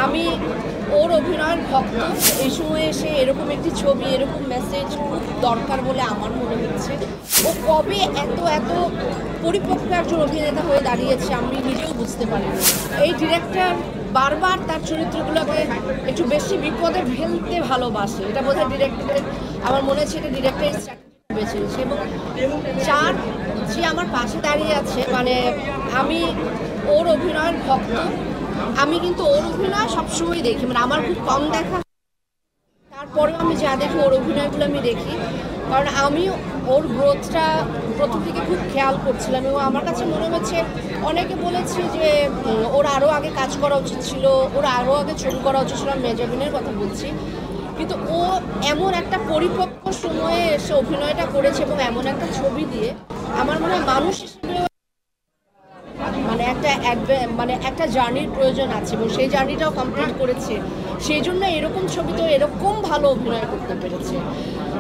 আমি ওর অভিনয়ের ভক্ত। এই সময়ে এসে এরকম একটি ছবি, এরকম মেসেজ খুব দরকার বলে আমার মনে হচ্ছে। ও কবে এত এত পরিপক্ক একজন অভিনেতা হয়ে দাঁড়িয়েছে আমি নিজেও বুঝতে পারিনি। এই ডিরেক্টর বারবার তার চরিত্রগুলোকে একটু বেশি বিপদে ফেলতে ভালোবাসে। এটা বোধহয় ডিরেক্টরের, আমার মনে হচ্ছে এটা ডিরেক্টরের স্ট্র্যাটেজি বেছে এবং যার যে আমার পাশে দাঁড়িয়ে আছে, মানে আমি ওর অভিনয়ের ভক্ত। আমি কিন্তু ওর অভিনয় সবসময় দেখি, মানে আমার খুব কম দেখা, তারপরেও আমি যা দেখি ওর অভিনয়গুলো আমি দেখি, কারণ আমি ওর গ্রোথটা প্রথম থেকে খুব খেয়াল করছিলাম এবং আমার কাছে মনে হচ্ছে অনেকে বলেছে যে ওর আরও আগে কাজ করা উচিত ছিল, ওর আরও আগে ছবি করা উচিত ছিল, মেজাবিনের কথা বলছি। কিন্তু ও এমন একটা পরিপক্ক সময়ে এসে অভিনয়টা করেছে এবং এমন একটা ছবি দিয়ে আমার মনে হয় মানুষ হিসেবে মানে একটা জার্নির প্রয়োজন আছে এবং সেই জার্নিটাও কমপ্লিট করেছে। সেই জন্য এরকম ছবিতেও এরকম ভালো অভিনয় করতে পেরেছে।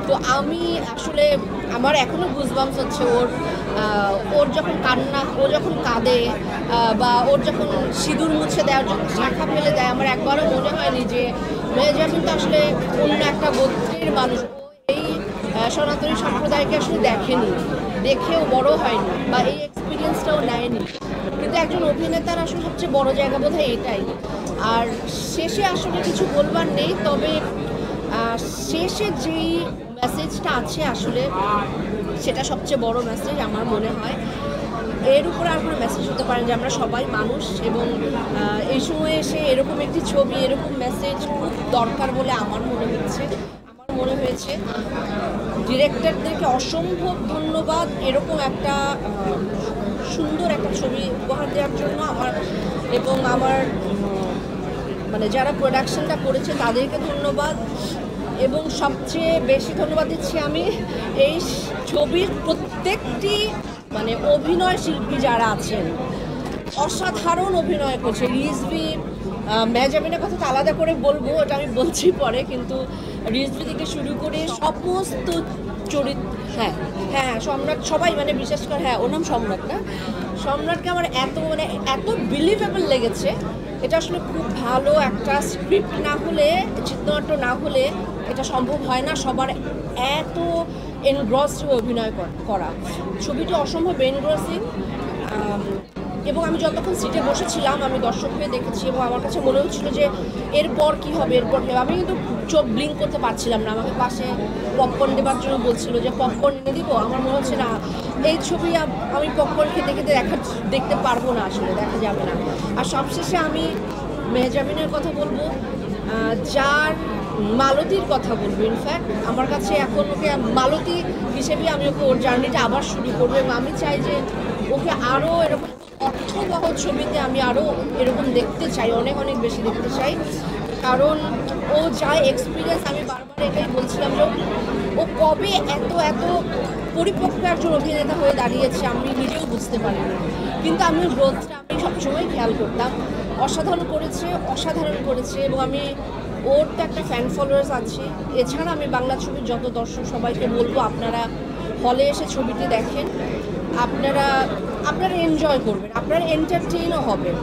তো আমি আসলে আমার এখনও গুজবাম্পস হচ্ছে ওর যখন কান্না, ও যখন কাঁদে বা ওর যখন সিঁদুর মুছে দেওয়ার জন্য শাখা ফেলে দেয়, আমার একবারও মনে হয়নি যে মেজাবিন তো আসলে অন্য একটা গোত্রের মানুষ। ও এই সনাতনী সম্প্রদায়কে আসলে দেখেনি, দেখেও বড় হয়নি বা এই এক্সপিরিয়েন্সটাও নেয়নি। কিন্তু একজন অভিনেতার আসলে সবচেয়ে বড় জায়গা বোধহয় এটাই। আর শেষে আসলে কিছু বলবার নেই, তবে শেষে যেই মেসেজটা আছে আসলে সেটা সবচেয়ে বড় মেসেজ আমার মনে হয়। এর উপরে আর কোনো মেসেজ হতে পারে যে আমরা সবাই মানুষ এবং এই সময়ে এসে এরকম একটি ছবি, এরকম মেসেজ খুব দরকার বলে আমার মনে হয়েছে। ডিরেক্টরদেরকে অসম্ভব ধন্যবাদ এরকম একটা সুন্দর একটা ছবি উপহার দেওয়ার জন্য এবং আমার মানে যারা প্রোডাকশনটা করেছে তাদেরকে ধন্যবাদ এবং সবচেয়ে বেশি ধন্যবাদ দিচ্ছি আমি এই ছবির প্রত্যেকটি মানে অভিনয় শিল্পী যারা আছেন, অসাধারণ অভিনয় করছে। রিজভি, মেজাবিনের কথা তো আলাদা করে বলবো, ওটা আমি বলছি পরে, কিন্তু রিজভি থেকে শুরু করে সমস্ত চরিত্র, হ্যাঁ হ্যাঁ সম্রাট, সবাই মানে বিশেষ করে ওর নাম সম্রাট না, সম্রাটকে আমার এত বিলিভেবল লেগেছে। এটা আসলে খুব ভালো একটা স্ক্রিপ্ট না হলে, চিত্রনাট্য না হলে এটা সম্ভব হয় না সবার এত এনগ্রসড হয়ে অভিনয় করা। ছবিটি অসম্ভব এনগ্রসিং এবং আমি যতক্ষণ সিটে বসেছিলাম আমি দর্শক হয়ে দেখেছি এবং আমার কাছে মনে হচ্ছিল যে এরপর কী হবে। আমি কিন্তু চোখ ব্লিঙ্ক করতে পারছিলাম না। আমাকে পাশে পপকর্ন দেওয়ার জন্য বলছিল যে পপকর্ন এনে দিব। আমার মনে হচ্ছে না, এই ছবি আমি পপকর্ন খেতে খেতে দেখতে পারবো না, আসলে দেখা যাবে না। আর সবশেষে আমি মেহজাবিনের কথা বলবো, যার মালতীর কথা বলবো। ইনফ্যাক্ট আমার কাছে এখন ওকে মালতী হিসেবে আমি ওকে ওর জার্নিটা আবার শুরু করবো এবং আমি চাই যে ওকে আরও এরকম অর্থবহ ছবিতে আমি আরও এরকম দেখতে চাই, অনেক অনেক বেশি দেখতে চাই। কারণ ও যা এক্সপিরিয়েন্স, আমি বারবার এটাই বলছিলাম যে ও কবে এত এত পরিপক্ক একজন অভিনেতা হয়ে দাঁড়িয়েছে আমি নিজেও বুঝতে পারিনি। কিন্তু আমি গ্রোথটা আমি সবসময় খেয়াল করতাম। অসাধারণ করেছে এবং আমি ওর তো একটা ফ্যান ফলোয়ার্স আছে। এছাড়া আমি বাংলা ছবির যত দর্শক সবাইকে বলবো আপনারা হলে এসে ছবিটি দেখেন, আপনারা এনজয় করবেন, আপনারা এন্টারটেইনও হবেন।